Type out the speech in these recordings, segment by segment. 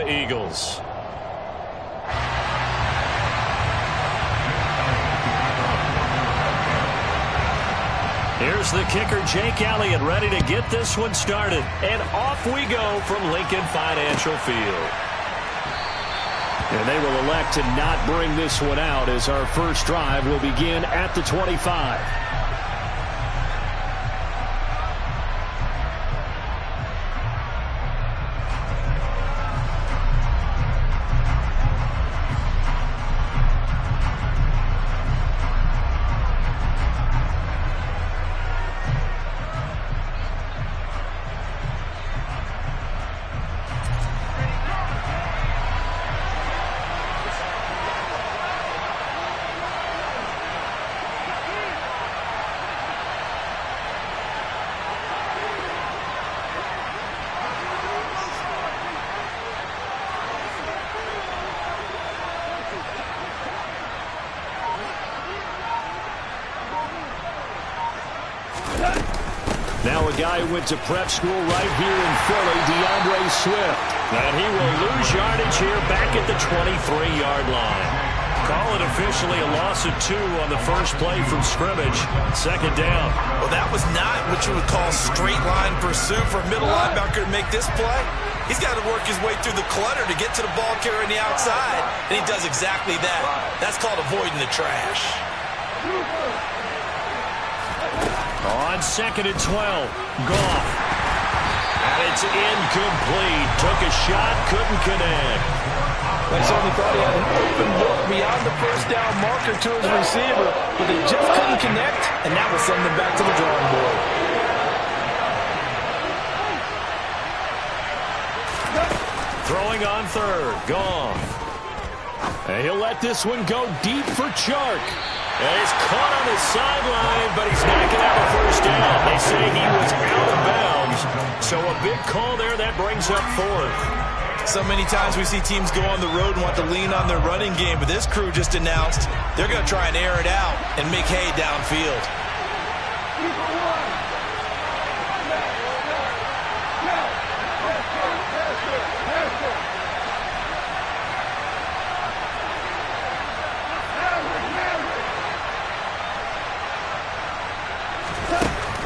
Eagles. Here's the kicker, Jake Elliott, ready to get this one started. And off we go from Lincoln Financial Field. And they will elect to not bring this one out as our first drive will begin at the 25. Now a guy who went to prep school right here in Philly, DeAndre Swift. And he will lose yardage here back at the 23-yard line. Call it officially a loss of 2 on the first play from scrimmage. Second down. Well, that was not what you would call straight line pursuit for a middle linebacker to make this play. He's got to work his way through the clutter to get to the ball carrier on the outside, and he does exactly that. That's called avoiding the trash. On 2nd and 12, Goff. And it's incomplete. Took a shot, couldn't connect. I certainly thought he had an open look beyond the first down marker to his receiver, but they just couldn't connect, and that will send them back to the drawing board. Throwing on 3rd, Goff. And he'll let this one go deep for Chark. And he's caught on the sideline, but he's not going to have a first down. They say he was out of bounds. So a big call there that brings up 4th. So many times we see teams go on the road and want to lean on their running game, but this crew just announced they're going to try and air it out and make hay downfield.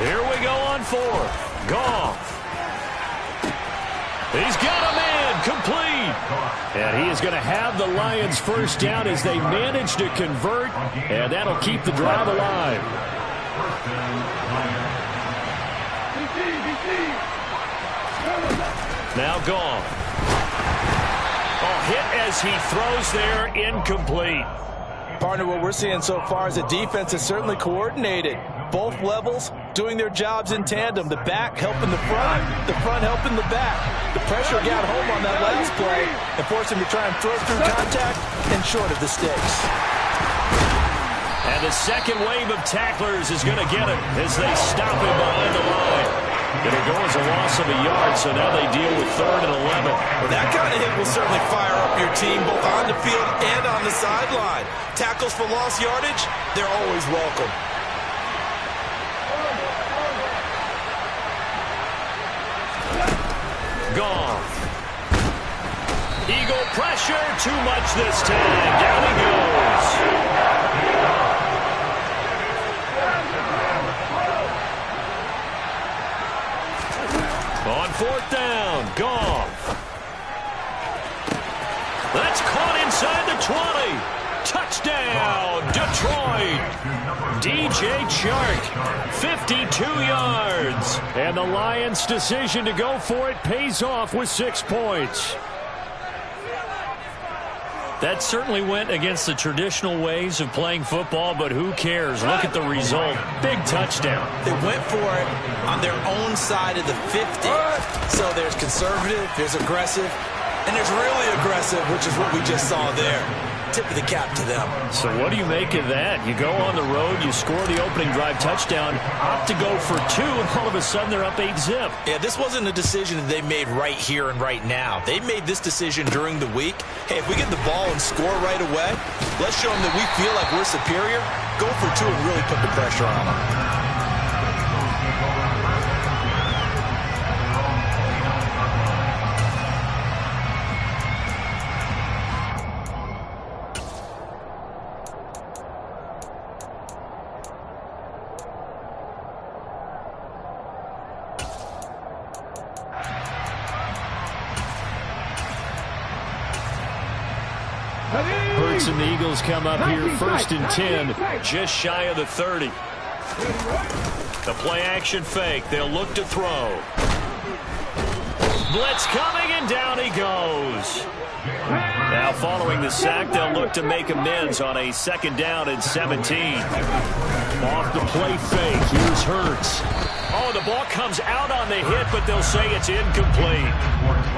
Here we go on 4th. Goff. He's got a man complete. And he is going to have the Lions first down as they manage to convert. And that'll keep the drive alive. Now Goff. Oh, hit as he throws there, incomplete. Partner, what we're seeing so far is the defense is certainly coordinated. Both levels doing their jobs in tandem. The back helping the front helping the back. The pressure got home on that last play and forced him to try and throw through contact and short of the sticks. And the second wave of tacklers is going to get him as they stop him behind the line. It'll go as a loss of a yard, so now they deal with 3rd and 11. Well, that kind of hit will certainly fire up your team both on the field and on the sideline. Tackles for lost yardage, they're always welcome. Goff. Eagle pressure, too much this time. Down he goes. On 4th down, Goff. That's caught inside the 20. Touchdown, Detroit. DJ Chark, 52 yards. And the Lions' decision to go for it pays off with 6 points. That certainly went against the traditional ways of playing football, but who cares? Look at the result. Big touchdown. They went for it on their own side of the 50. So there's conservative, there's aggressive, and there's really aggressive, which is what we just saw there. Tip of the cap to them. So what do you make of that? You go on the road, you score the opening drive touchdown, opt to go for 2, and all of a sudden they're up 8-zip. Yeah, this wasn't a decision that they made right here and right now. They made this decision during the week. Hey, if we get the ball and score right away, let's show them that we feel like we're superior. Go for 2 and really put the pressure on them. Hurts and the Eagles come up here 1st and 10, just shy of the 30. The play action fake. They'll look to throw. Blitz coming, and down he goes. Now following the sack, they'll look to make amends on a 2nd down and 17. Off the play fake. Here's Hurts. Oh, the ball comes out on the hit, but they'll say it's incomplete.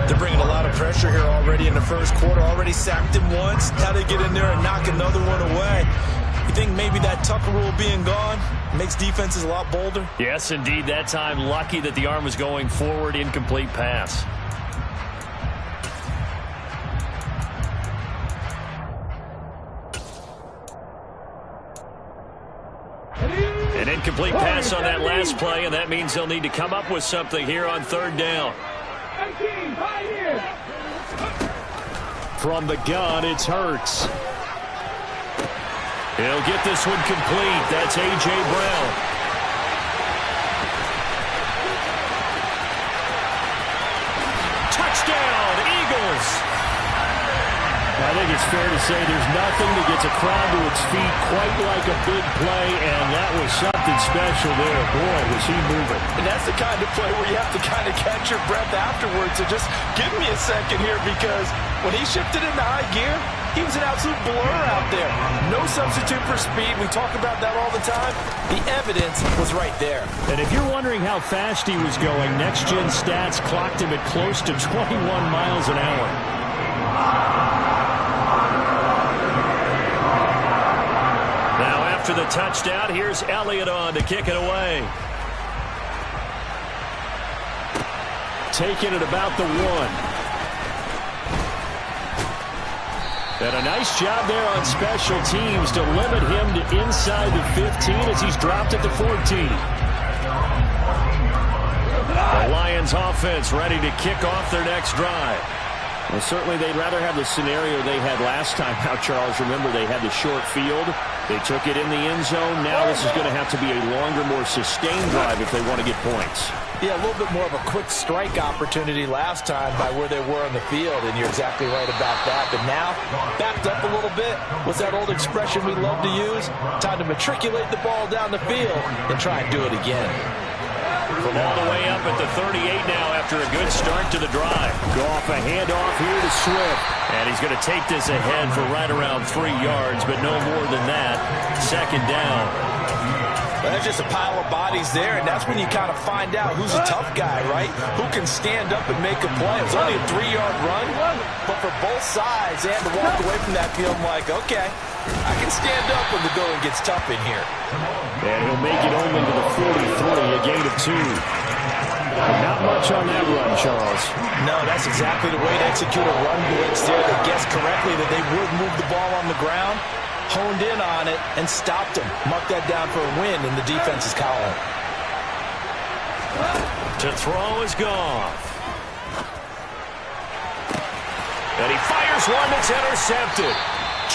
They're bringing a lot of pressure here already in the first quarter. Already sacked him once. Now they get in there and knock another one away. You think maybe that Tucker rule being gone makes defenses a lot bolder? Yes, indeed. That time, lucky that the arm was going forward. Incomplete pass. An incomplete pass on that last play, and that means they'll need to come up with something here on 3rd down. From the gun, it's Hurts. He'll get this one complete. That's A.J. Brown. Touchdown, Eagles. I think it's fair to say there's nothing that gets a crowd to its feet quite like a big play, and that was something special there. Boy, was he moving. And that's the kind of play where you have to kind of catch your breath afterwards. So just give me a second here, because when he shifted into high gear, he was an absolute blur out there. No substitute for speed. We talk about that all the time. The evidence was right there. And if you're wondering how fast he was going, Next Gen Stats clocked him at close to 21 miles an hour. Now after the touchdown, here's Elliott on to kick it away. Taking it about the 1. And a nice job there on special teams to limit him to inside the 15 as he's dropped at the 14. The Lions offense ready to kick off their next drive. Well, certainly they'd rather have the scenario they had last time. Now, Charles, remember they had the short field. They took it in the end zone. Now this is going to have to be a longer, more sustained drive if they want to get points. Yeah, a little bit more of a quick strike opportunity last time by where they were on the field, and you're exactly right about that. But now, backed up a little bit. What's that old expression we love to use? Time to matriculate the ball down the field and try and do it again. From all the way up at the 38 now after a good start to the drive. Goff a handoff here to Swift. And he's going to take this ahead for right around 3 yards, but no more than that. 2nd down. Well, there's just a pile of bodies there, and that's when you kind of find out who's a tough guy, right? Who can stand up and make a play. It was only a 3-yard run, but for both sides, they had to walk away from that field like, okay, I can stand up when the going gets tough in here. And he'll make it only to the 43, a gain of 2. Not much on that run, Charles. No, that's exactly the way to execute a run blitz there. They guessed correctly that they would move the ball on the ground, honed in on it, and stopped him. Mark that down for a win in the defense's column. To throw is Goff. And he fires one that's intercepted.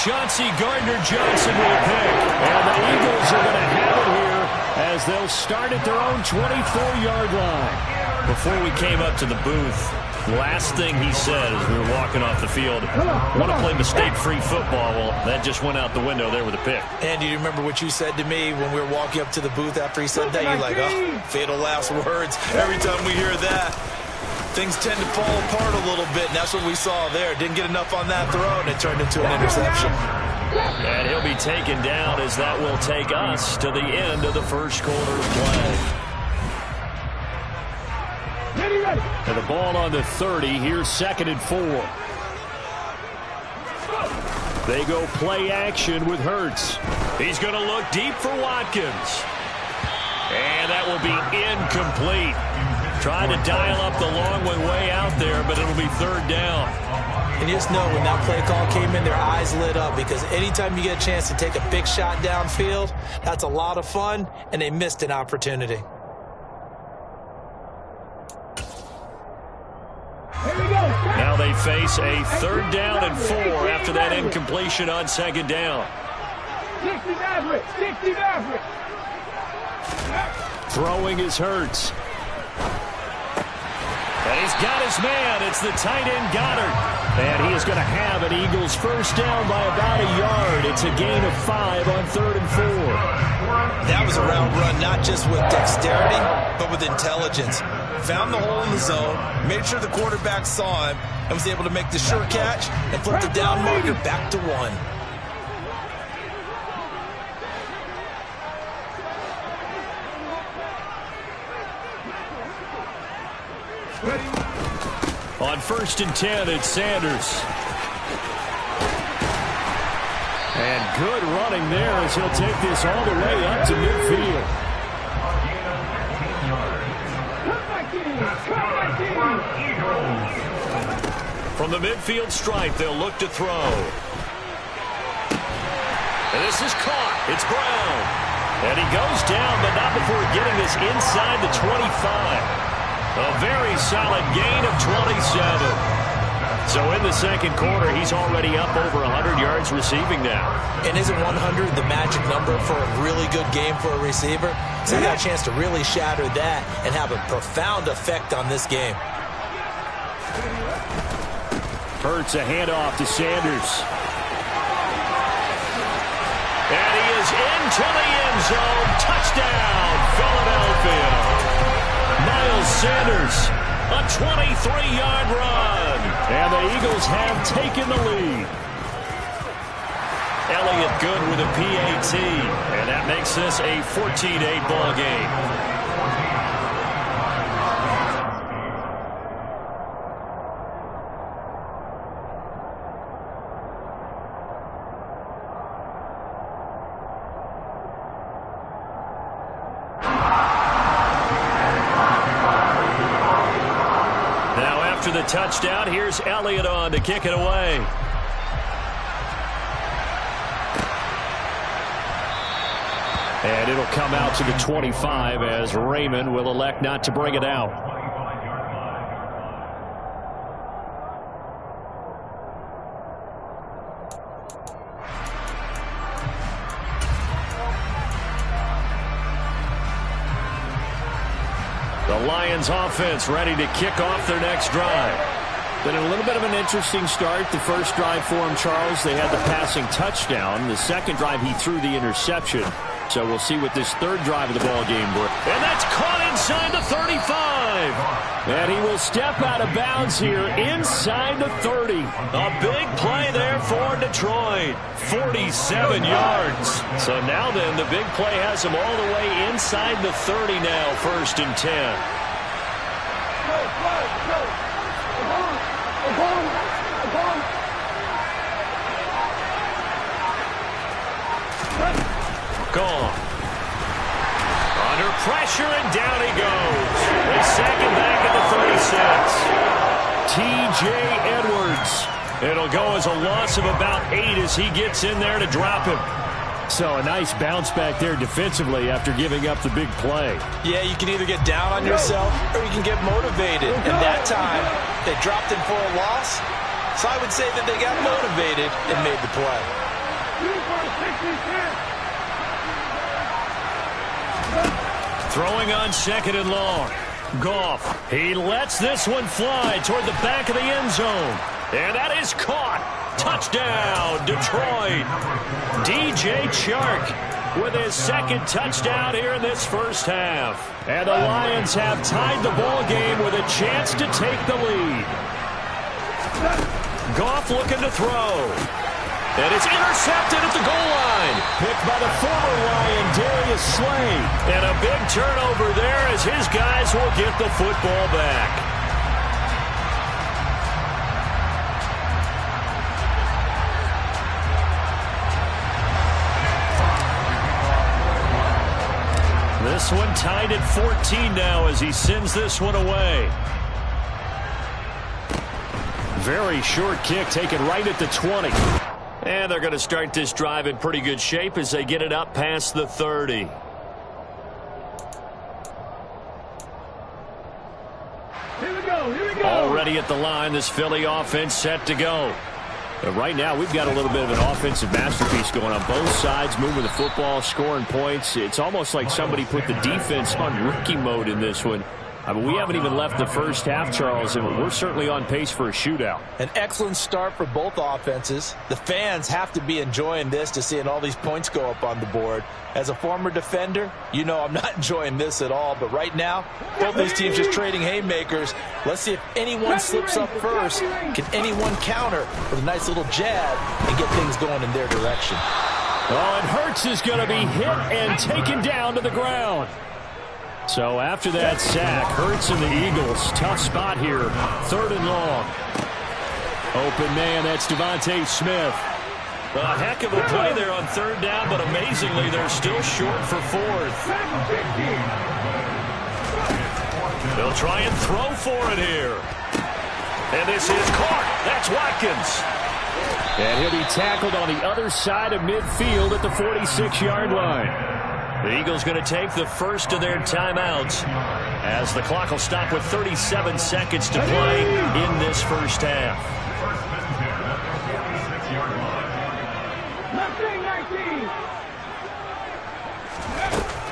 Chauncey Gardner-Johnson will pick. And the Eagles are going to have it here as they'll start at their own 24-yard line. Before we came up to the booth, last thing he said as we were walking off the field, I want to play mistake-free football. Well, that just went out the window there with a pick. And do you remember what you said to me when we were walking up to the booth after he said that? You're like, oh, fatal last words. Every time we hear that, things tend to fall apart a little bit, and that's what we saw there. Didn't get enough on that throw, and it turned into an interception. And he'll be taken down as that will take us to the end of the first quarter of play. And the ball on the 30. Here's 2nd and 4. They go play action with Hurts. He's going to look deep for Watkins. And that will be incomplete. Trying to dial up the long way out there, but it'll be 3rd down. And just know when that play call came in, their eyes lit up, because anytime you get a chance to take a big shot downfield, that's a lot of fun, and they missed an opportunity. Now they face a 3rd down and 4 after that incompletion on 2nd down. Throwing is Hurts. And he's got his man. It's the tight end Goddard. And he is going to have an Eagles first down by about a yard. It's a gain of 5 on 3rd and 4. That was a route run, not just with dexterity, but with intelligence. Found the hole in the zone, made sure the quarterback saw him, and was able to make the sure catch and flip the down marker back to 1. On 1st and 10, it's Sanders. And good running there as he'll take this all the way up to midfield. From the midfield stripe, they'll look to throw. And this is caught. It's Brown. And he goes down, but not before getting this inside the 25. A very solid gain of 27. So in the second quarter, he's already up over 100 yards receiving now. And isn't 100 the magic number for a really good game for a receiver? So he got a chance to really shatter that and have a profound effect on this game. Hurts a handoff to Sanders. And he is into the end zone. Touchdown, Philadelphia. Miles Sanders, a 23-yard run. And the Eagles have taken the lead. Elliott good with a PAT. And that makes this a 14-8 ball game. The touchdown. Here's Elliott on to kick it away. And it'll come out to the 25 as Raymond will elect not to bring it out. The Lions offense ready to kick off their next drive. Been a little bit of an interesting start. The first drive for him, Charles, they had the passing touchdown. The second drive, he threw the interception. So we'll see what this third drive of the ball game brings. And that's caught inside the 35. And he will step out of bounds here inside the 30. A big play there for Detroit. 47 yards. So now then, the big play has him all the way inside the 30 now, 1st and 10. Gone. Under pressure, and down he goes. They sack him back at the 36. T.J. Edwards. It'll go as a loss of about 8 as he gets in there to drop him. So a nice bounce back there defensively after giving up the big play. Yeah, you can either get down on yourself or you can get motivated. And that time, they dropped him for a loss. So I would say that they got motivated and made the play. Throwing on 2nd and long. Goff. He lets this one fly toward the back of the end zone. And that is caught. Touchdown, Detroit. DJ Chark with his second touchdown here in this first half. And the Lions have tied the ball game with a chance to take the lead. Goff looking to throw. And it's intercepted at the goal line. Picked by the former Lion, Darius Slay. And a big turnover there as his guys will get the football back. This one tied at 14 now as he sends this one away. Very short kick taken right at the 20. And they're going to start this drive in pretty good shape as they get it up past the 30. Here we go. Already at the line, this Philly offense set to go. But right now, we've got a little bit of an offensive masterpiece going on both sides, moving the football, scoring points. It's almost like somebody put the defense on rookie mode in this one. I mean, we haven't even left the first half, Charles, and we're certainly on pace for a shootout. An excellent start for both offenses. The fans have to be enjoying this to seeing all these points go up on the board. As a former defender, you know I'm not enjoying this at all. But right now, both these teams just trading haymakers. Let's see if anyone slips up first. Can anyone counter with a nice little jab and get things going in their direction? Oh, and Hurts is going to be hit and taken down to the ground. So after that sack, Hurts and the Eagles, tough spot here. 3rd and long. Open man, that's Devontae Smith. A heck of a play there on 3rd down, but amazingly, they're still short for 4th. They'll try and throw for it here. And this is caught. That's Watkins. And he'll be tackled on the other side of midfield at the 46-yard line. The Eagles going to take the first of their timeouts as the clock will stop with 37 seconds to play in this first half.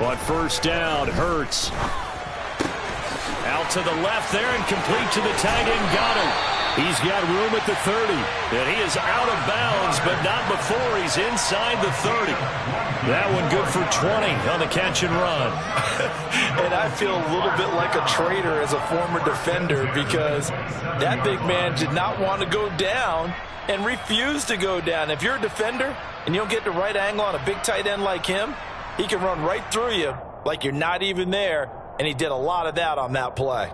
On first down, Hurts. Out to the left there and complete to the tight end. Got him. He's got room at the 30. And he is out of bounds, but not before he's inside the 30. That one good for 20 on the catch and run. And I feel a little bit like a traitor as a former defender because that big man did not want to go down and refused to go down. If you're a defender and you don't get the right angle on a big tight end like him, he can run right through you like you're not even there, and he did a lot of that on that play.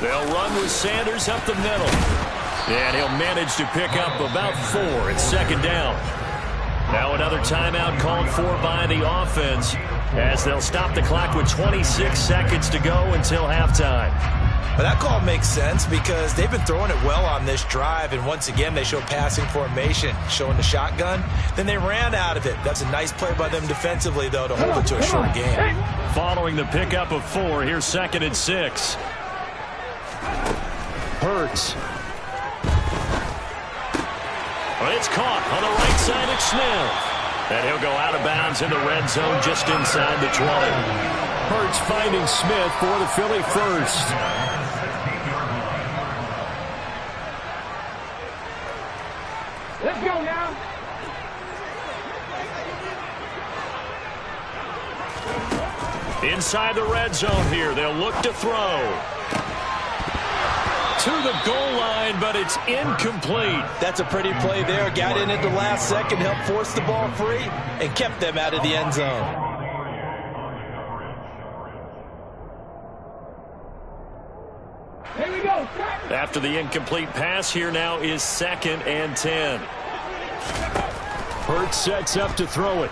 They'll run with Sanders up the middle. And he'll manage to pick up about 4 at 2nd down. Now another timeout called for by the offense as they'll stop the clock with 26 seconds to go until halftime. But that call makes sense because they've been throwing it well on this drive, and once again they show passing formation, showing the shotgun. Then they ran out of it. That's a nice play by them defensively, though, to hold it to a short game. Following the pickup of 4, here's 2nd and 6. Hurts. Well, it's caught on the right side of Smith. And he'll go out of bounds in the red zone just inside the 20. Hurts finding Smith for the Philly first. Let's go now. Inside the red zone here, they'll look to throw. To the goal line, but it's incomplete. That's a pretty play there. Got in at the last second, helped force the ball free, and kept them out of the end zone. Here we go. After the incomplete pass, here now is 2nd and 10. Hurts sets up to throw it.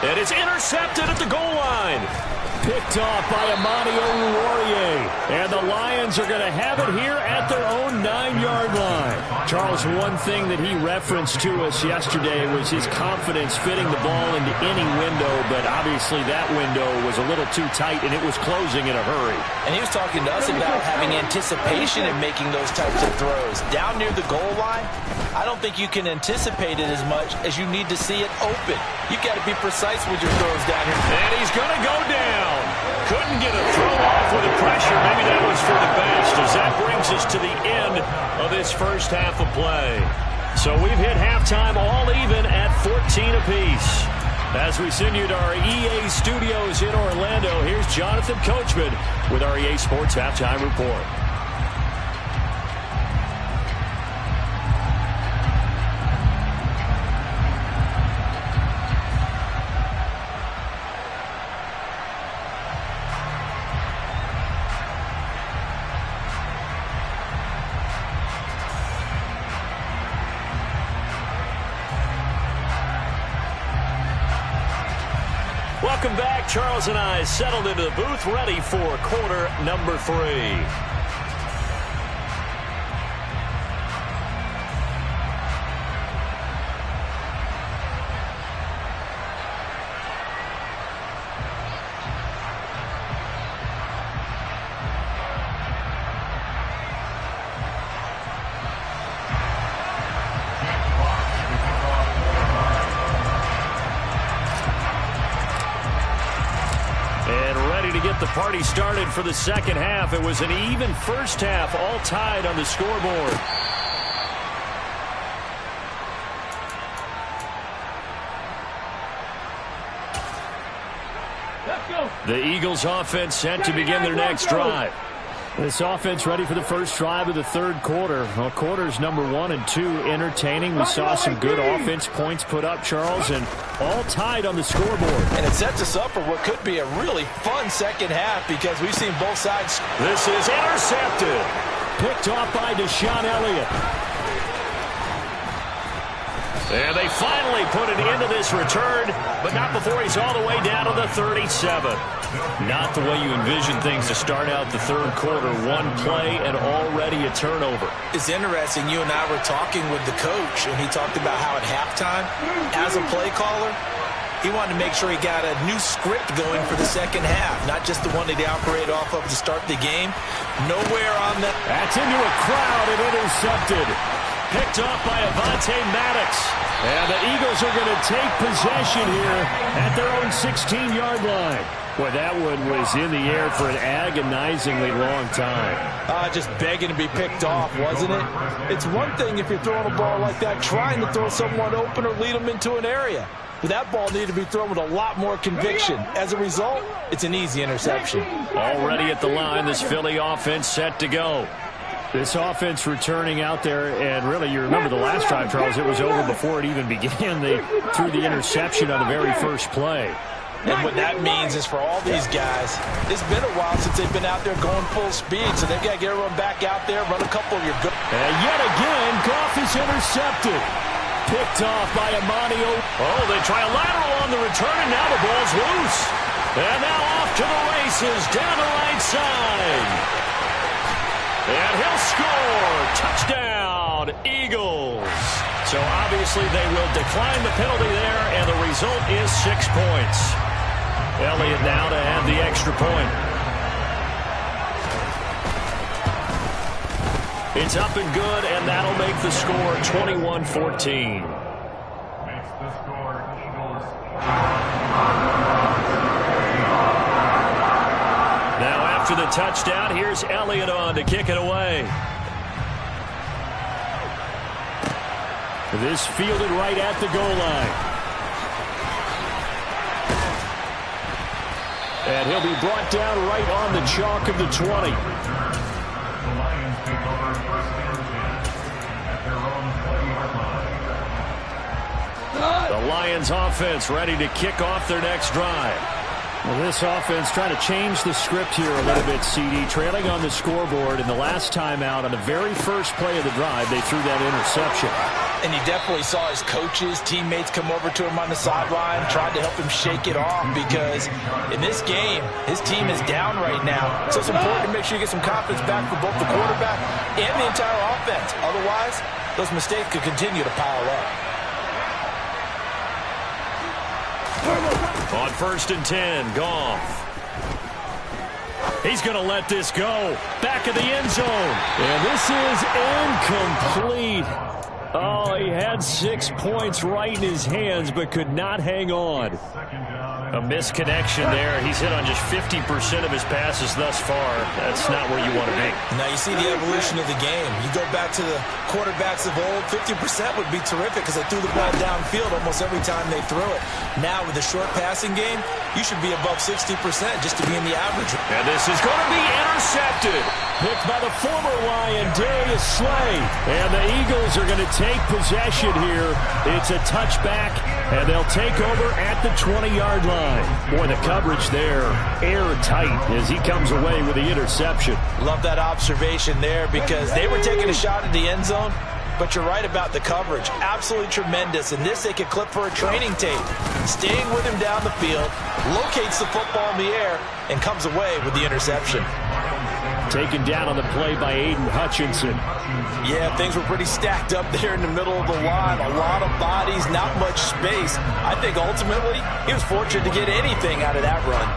And it's intercepted at the goal line. Picked off by Amani Oruwariye. And the Lions are going to have it here at their own 9-yard line. Charles, one thing that he referenced to us yesterday was his confidence fitting the ball into any window, but obviously that window was a little too tight, and it was closing in a hurry. And he was talking to us about having anticipation in making those types of throws. Down near the goal line, I don't think you can anticipate it as much as you need to see it open. You've got to be precise with your throws down here. And he's going to go down. Couldn't get a throw off with the pressure. Maybe that was for the best, as that brings us to the end of this first half of play. So we've hit halftime all even at 14 apiece. As we send you to our EA studios in Orlando, here's Jonathan Coachman with our EA Sports Halftime Report. Welcome back. Charles and I settled into the booth, ready for quarter number 3. get the party started for the second half. It was an even first half, all tied on the scoreboard. The Eagles offense set to begin their next drive. This offense ready for the first drive of the third quarter. Well, quarters number 1 and 2 entertaining. We saw some good offense points put up, Charles, and all tied on the scoreboard. And it sets us up for what could be a really fun second half because we've seen both sides. This is intercepted. Picked off by Deshaun Elliott. And they finally put it into this return, but not before he's all the way down to the 37. Not the way you envision things to start out the third quarter. One play and already a turnover. It's interesting. You and I were talking with the coach, and he talked about how at halftime, as a play caller, he wanted to make sure he got a new script going for the second half, not just the one that he operated off of to start the game. Nowhere on that. That's into a crowd and intercepted. Picked off by Avonte Maddox. And the Eagles are going to take possession here at their own 16-yard line. Boy, that one was in the air for an agonizingly long time. Just begging to be picked off, wasn't it? It's one thing if you're throwing a ball like that, trying to throw someone open or lead them into an area. But that ball needed to be thrown with a lot more conviction. As a result, it's an easy interception. Already at the line, this Philly offense set to go. This offense returning out there, and really, you remember the last drive, Charles, it was over before it even began. They threw the interception on the very first play. And what that means is for all these guys, it's been a while since they've been out there going full speed, so they've got to get everyone back out there, run a couple of your good. And yet again, Goff is intercepted. Picked off by Amani. Oh, they try a lateral on the return, and now the ball's loose. And now off to the races, down the right side. And he'll score. Touchdown, Eagles. So obviously they will decline the penalty there, and the result is 6 points. Elliott now to add the extra point. It's up and good, and that'll make the score 21-14. Makes the score Eagles. Now after the touchdown, here's Elliott on to kick it away. This fielded right at the goal line. And he'll be brought down right on the chalk of the 20. The Lions take over first and 10 at their own 20-yard line. The Lions offense ready to kick off their next drive. Well, this offense trying to change the script here a little bit, CD. Trailing on the scoreboard, in the last time out on the very first play of the drive, they threw that interception. And you definitely saw his coaches, teammates come over to him on the sideline, tried to help him shake it off because in this game, his team is down right now. So it's important to make sure you get some confidence back for both the quarterback and the entire offense. Otherwise, those mistakes could continue to pile up. On first and 10, Goff. He's going to let this go. Back of the end zone. And this is incomplete. Oh, he had 6 points right in his hands, but could not hang on. A misconnection there. He's hit on just 50% of his passes thus far. That's not where you want to be. Now you see the evolution of the game. You go back to the quarterbacks of old, 50% would be terrific because they threw the ball downfield almost every time they threw it. Now with the short passing game, you should be above 60% just to be in the average. And this is going to be intercepted. Picked by the former Lion, Darius Slay. And the Eagles are going to take possession here. It's a touchback, and they'll take over at the 20-yard line. Boy, the coverage there, airtight as he comes away with the interception. Love that observation there because they were taking a shot at the end zone, but you're right about the coverage. Absolutely tremendous. And this they could clip for a training tape. Staying with him down the field, locates the football in the air, and comes away with the interception. Taken down on the play by Aiden Hutchinson. Yeah, things were pretty stacked up there in the middle of the line. A lot of bodies, not much space. I think ultimately he was fortunate to get anything out of that run.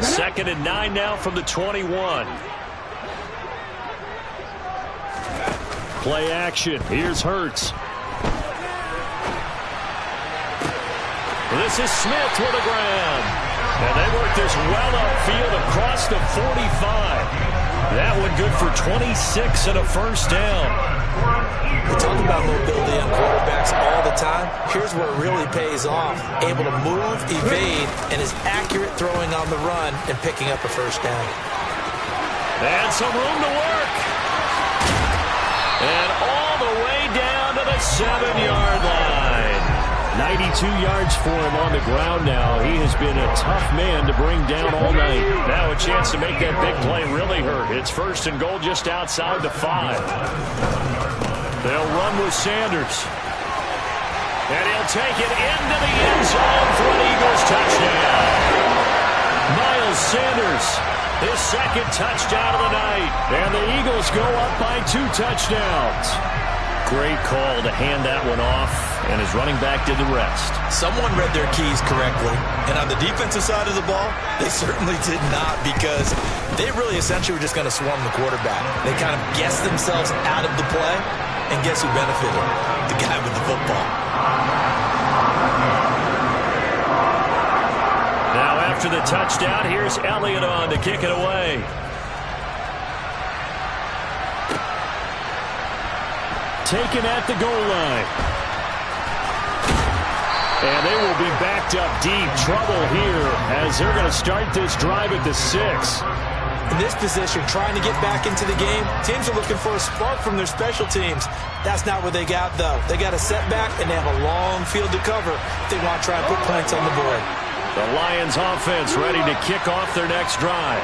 Second and 9 now from the 21. Play action. Here's Hurts. This is Smith with a grab. And they work this well upfield across the 45. That one good for 26 and a first down. We talk about mobility on quarterbacks all the time. Here's where it really pays off. Able to move, evade, and is accurate throwing on the run and picking up a first down. And some room to work. And all the way down to the 7-yard line. 92 yards for him on the ground now. He has been a tough man to bring down all night. Now a chance to make that big play really hurt. It's first and goal just outside the 5. They'll run with Sanders. And he'll take it into the end zone for an Eagles touchdown. Miles Sanders, his second touchdown of the night. And the Eagles go up by 2 touchdowns. Great call to hand that one off, and his running back did the rest. Someone read their keys correctly, and on the defensive side of the ball, they certainly did not, because they really essentially were just going to swarm the quarterback. They kind of guessed themselves out of the play, and guess who benefited? The guy with the football. Now after the touchdown, here's Elliott on to kick it away. Taken at the goal line. And they will be backed up deep. Trouble here as they're going to start this drive at the 6. In this position, trying to get back into the game, teams are looking for a spark from their special teams. That's not what they got, though. They got a setback, and they have a long field to cover if they want to try and put points on the board. The Lions offense ready to kick off their next drive.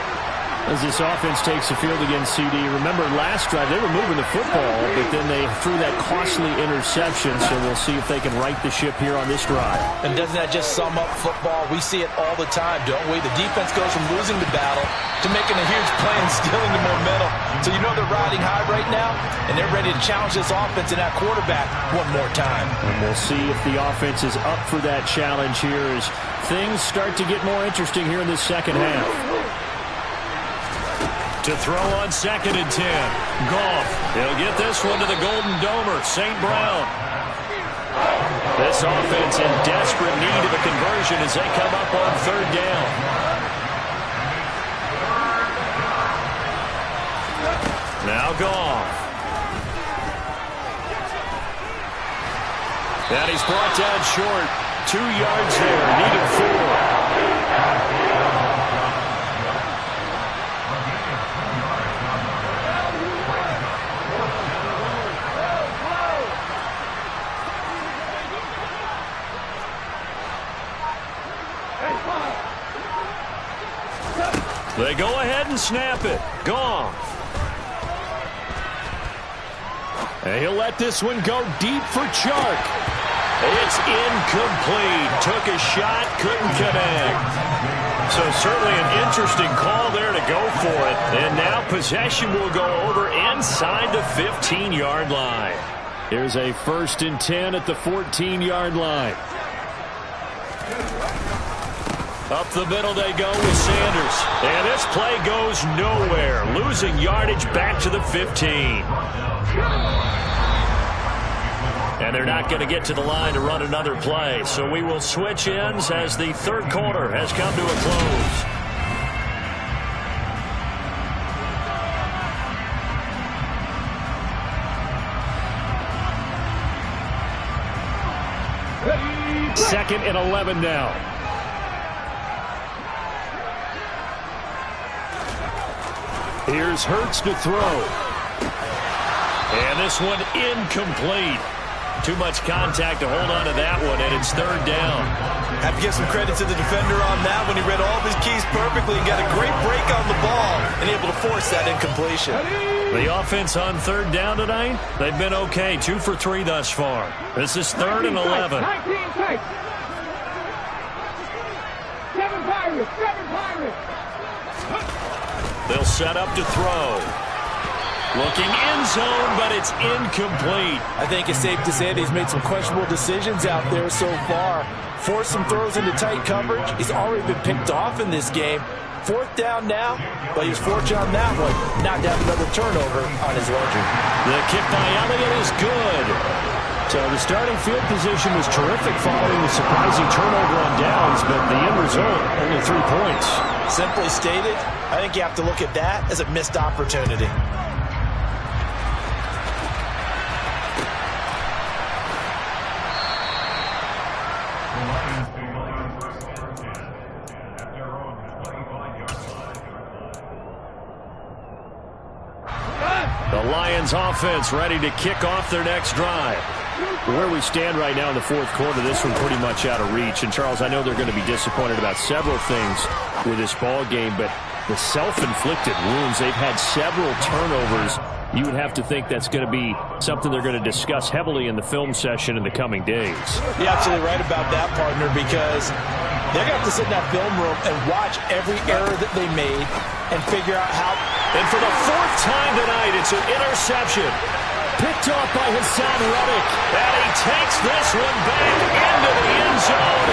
As this offense takes the field against CD, remember last drive they were moving the football, but then they threw that costly interception, so we'll see if they can right the ship here on this drive. And doesn't that just sum up football? We see it all the time, don't we? The defense goes from losing the battle to making a huge play and stealing the momentum. So you know they're riding high right now, and they're ready to challenge this offense and that quarterback one more time. And we'll see if the offense is up for that challenge here as things start to get more interesting here in this second half. To throw on 2nd and 10. Goff. He'll get this one to the Golden Domer, St. Brown. This offense in desperate need of a conversion as they come up on 3rd down. Now Goff. And he's brought down short. 2 yards there, needed 4. They go ahead and snap it. Goff. And he'll let this one go deep for Chark. It's incomplete. Took a shot, couldn't connect. So certainly an interesting call there to go for it. And now possession will go over inside the 15-yard line. Here's a 1st and 10 at the 14-yard line. Up the middle they go with Sanders. And this play goes nowhere. Losing yardage back to the 15. And they're not going to get to the line to run another play. So we will switch ends as the 3rd quarter has come to a close. Second and 11 now. Here's Hurts to throw. And this one incomplete. Too much contact to hold on to that one, and it's 3rd down. Have to give some credit to the defender on that when he read all of his keys perfectly and got a great break on the ball and able to force that incompletion. The offense on 3rd down tonight, they've been okay. 2 for 3 thus far. This is 3rd and 11. 19 takes. 7 Pirates. 7 Pirates. They'll set up to throw. Looking end zone, but it's incomplete. I think it's safe to say that he's made some questionable decisions out there so far. Forced some throws into tight coverage. He's already been picked off in this game. 4th down now, but he's fortunate on that one. Not to have another turnover on his ledger. The kick by Elliott is good. So the starting field position was terrific following the surprising turnover on downs, but the end result, only 3 points. Simply stated, I think you have to look at that as a missed opportunity. The Lions take over first and 10 at their own 25-yard line. The Lions offense ready to kick off their next drive. Where we stand right now in the fourth quarter, this one pretty much out of reach. And, Charles, I know they're going to be disappointed about several things with this ball game, but the self-inflicted wounds, they've had several turnovers. You would have to think that's going to be something they're going to discuss heavily in the film session in the coming days. You're absolutely right about that, partner, because they're going to have to sit in that film room and watch every error that they made and figure out how. And for the fourth time tonight, it's an interception. Picked off by Hassan Reddick. And he takes this one back into the end zone.